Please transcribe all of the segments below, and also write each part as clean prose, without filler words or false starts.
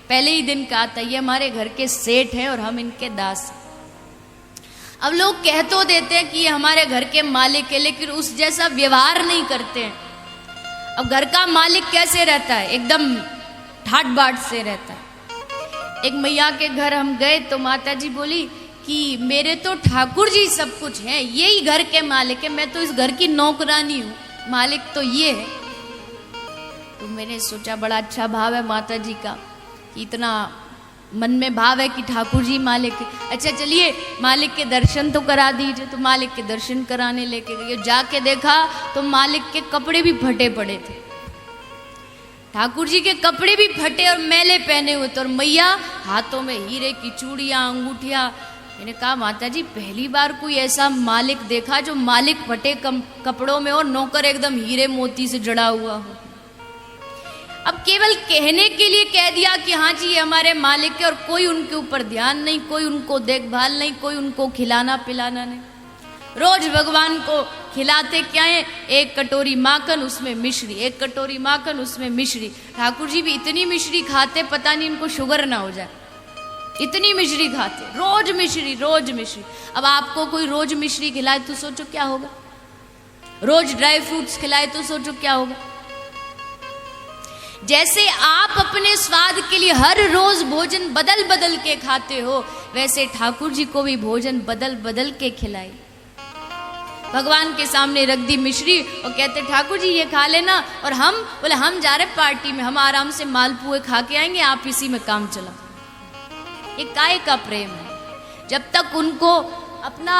पहले ही दिन कहा था, ये हमारे घर के सेठ हैं और हम इनके दास हैं। अब लोग कह तो देते हैं कि ये हमारे घर के मालिक है, लेकिन उस जैसा व्यवहार नहीं करते हैं। अब घर का मालिक कैसे रहता है? एकदम ठाट बाट से रहता है। एक मैया के घर हम गए तो माता जी बोली कि मेरे तो ठाकुर जी सब कुछ हैं, यही घर के मालिक है, मैं तो इस घर की नौकरानी हूँ, मालिक तो ये है। तो मैंने सोचा बड़ा अच्छा भाव है माता जी का, कि इतना मन में भाव है कि ठाकुर जी मालिक है। अच्छा चलिए मालिक के दर्शन तो करा दीजिए। तो मालिक के दर्शन कराने लेके गए, जाके देखा तो मालिक के कपड़े भी फटे पड़े थे, ठाकुर जी के कपड़े भी फटे और मैले पहने हुए थे, और मैया हाथों में हीरे की चूड़ियां अंगूठियां। मैंने कहा माता जी पहली बार कोई ऐसा मालिक देखा जो मालिक फटे कपड़ों में और नौकर एकदम हीरे मोती से जड़ा हुआ हो। अब केवल कहने के लिए कह दिया कि हाँ जी ये हमारे मालिक है, और कोई उनके ऊपर ध्यान नहीं, कोई उनको देखभाल नहीं, कोई उनको खिलाना पिलाना नहीं। रोज भगवान को खिलाते क्या है? एक कटोरी माखन उसमें मिश्री, एक कटोरी माखन उसमें मिश्री। ठाकुर जी भी इतनी मिश्री खाते पता नहीं इनको शुगर ना हो जाए, इतनी मिश्री खाते, रोज मिश्री रोज मिश्री। अब आपको कोई रोज मिश्री खिलाए तो सोचो क्या होगा, रोज ड्राई फ्रूट्स खिलाए तो सोचो क्या होगा। जैसे आप अपने स्वाद के लिए हर रोज भोजन बदल बदल के खाते हो, वैसे ठाकुर जी को भी भोजन बदल बदल के खिलाए। भगवान के सामने रख दी मिश्री और कहते ठाकुर जी ये खा लेना, और हम बोले हम जा रहे पार्टी में, हम आराम से मालपुए खा के आएंगे, आप इसी में काम चलाओ। ये काय का प्रेम है? जब तक उनको अपना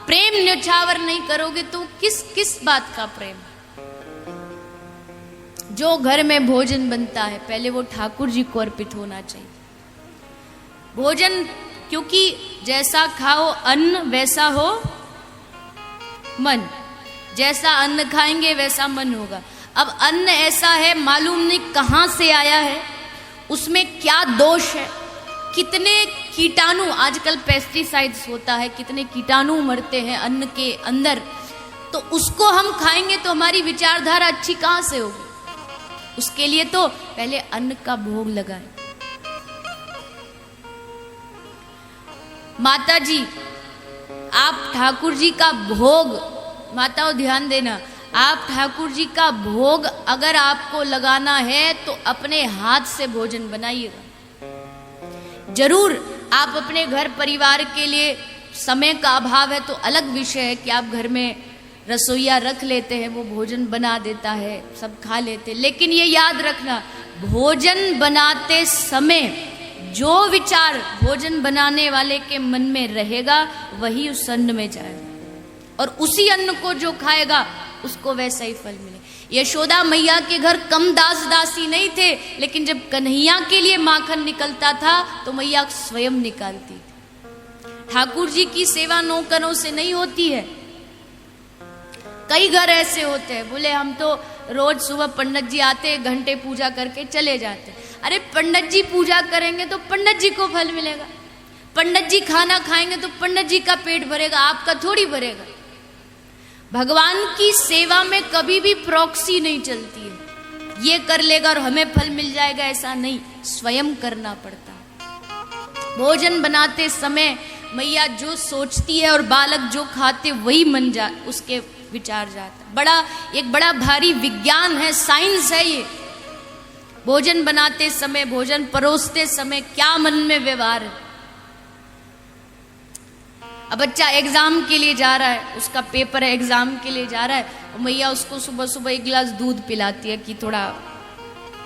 प्रेम न्यौछावर नहीं करोगे तो किस बात का प्रेम? जो घर में भोजन बनता है पहले वो ठाकुर जी को अर्पित होना चाहिए। भोजन, क्योंकि जैसा खाओ अन्न वैसा हो मन, जैसा अन्न खाएंगे वैसा मन होगा। अब अन्न ऐसा है मालूम नहीं कहाँ से आया है, उसमें क्या दोष है, कितने कीटाणु, आजकल पेस्टिसाइड्स होता है, कितने कीटाणु मरते हैं अन्न के अंदर, तो उसको हम खाएंगे तो हमारी विचारधारा अच्छी कहाँ से होगी? उसके लिए तो पहले अन्न का भोग लगाएं। माता जी आप ठाकुर जी का भोग, माताओं ध्यान देना, आप ठाकुर जी का भोग अगर आपको लगाना है तो अपने हाथ से भोजन बनाइएगा। जरूर आप अपने घर परिवार के लिए समय का अभाव है तो अलग विषय है कि आप घर में रसोईया रख लेते हैं, वो भोजन बना देता है, सब खा लेते हैं। लेकिन ये याद रखना, भोजन बनाते समय जो विचार भोजन बनाने वाले के मन में रहेगा वही उस अन्न में जाएगा, और उसी अन्न को जो खाएगा उसको वैसा ही फल मिले। यशोदा मैया के घर कम दास दासी नहीं थे, लेकिन जब कन्हैया के लिए माखन निकलता था तो मैया स्वयं निकालती थी। ठाकुर जी की सेवा नौकरों से नहीं होती है। कई घर ऐसे होते हैं, बोले हम तो रोज सुबह पंडित जी आते, घंटे पूजा करके चले जाते। अरे पंडित जी पूजा करेंगे तो पंडित जी को फल मिलेगा, पंडित जी खाना खाएंगे तो पंडित जी का पेट भरेगा, आपका थोड़ी भरेगा। भगवान की सेवा में कभी भी प्रॉक्सी नहीं चलती है, ये कर लेगा और हमें फल मिल जाएगा, ऐसा नहीं, स्वयं करना पड़ता है। भोजन बनाते समय मैया जो सोचती है और बालक जो खाते वही मन जा उसके विचार जाता। एक बड़ा भारी विज्ञान है, साइंस है ये। भोजन बनाते समय, भोजन परोसते समय क्या मन में व्यवहार है। अब बच्चा एग्जाम के लिए जा रहा है, उसका पेपर है, एग्जाम के लिए जा रहा है, और मैया उसको सुबह सुबह एक गिलास दूध पिलाती है कि थोड़ा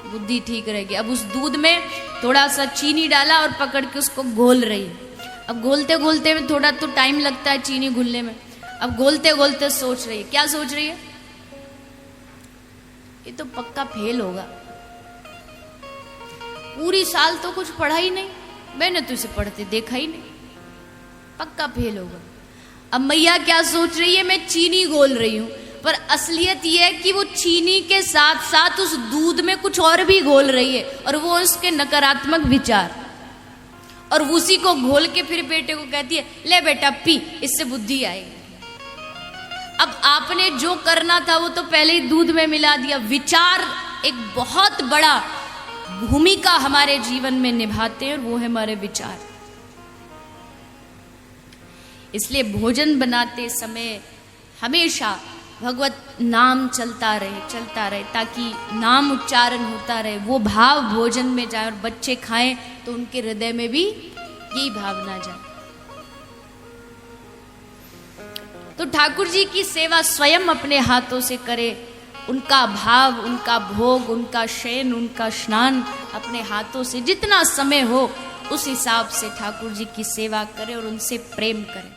बुद्धि ठीक रहेगी। अब उस दूध में थोड़ा सा चीनी डाला और पकड़ के उसको घोल रही है। अब घोलते घोलते में थोड़ा तो टाइम लगता है चीनी घुलने में। अब घोलते घोलते सोच रही है, क्या सोच रही है? ये तो पक्का फेल होगा, पूरी साल तो कुछ पढ़ा ही नहीं, मैंने तो इसे पढ़ते देखा ही नहीं, पक्का फेल होगा। अब मैया क्या सोच रही है? मैं चीनी घोल रही हूं, पर असलियत यह है कि वो चीनी के साथ साथ उस दूध में कुछ और भी घोल रही है, और वो उसके नकारात्मक विचार, और उसी को घोल के फिर बेटे को कहती है ले बेटा पी, इससे बुद्धि आएगी। अब आपने जो करना था वो तो पहले ही दूध में मिला दिया। विचार एक बहुत बड़ा भूमिका हमारे जीवन में निभाते हैं, और वो है हमारे विचार। इसलिए भोजन बनाते समय हमेशा भगवत नाम चलता रहे, ताकि नाम उच्चारण होता रहे, वो भाव भोजन में जाए, और बच्चे खाएं तो उनके हृदय में भी यही भावना जाए। तो ठाकुर जी की सेवा स्वयं अपने हाथों से करे, उनका भाव, उनका भोग, उनका शयन, उनका स्नान अपने हाथों से जितना समय हो उस हिसाब से ठाकुर जी की सेवा करें और उनसे प्रेम करें।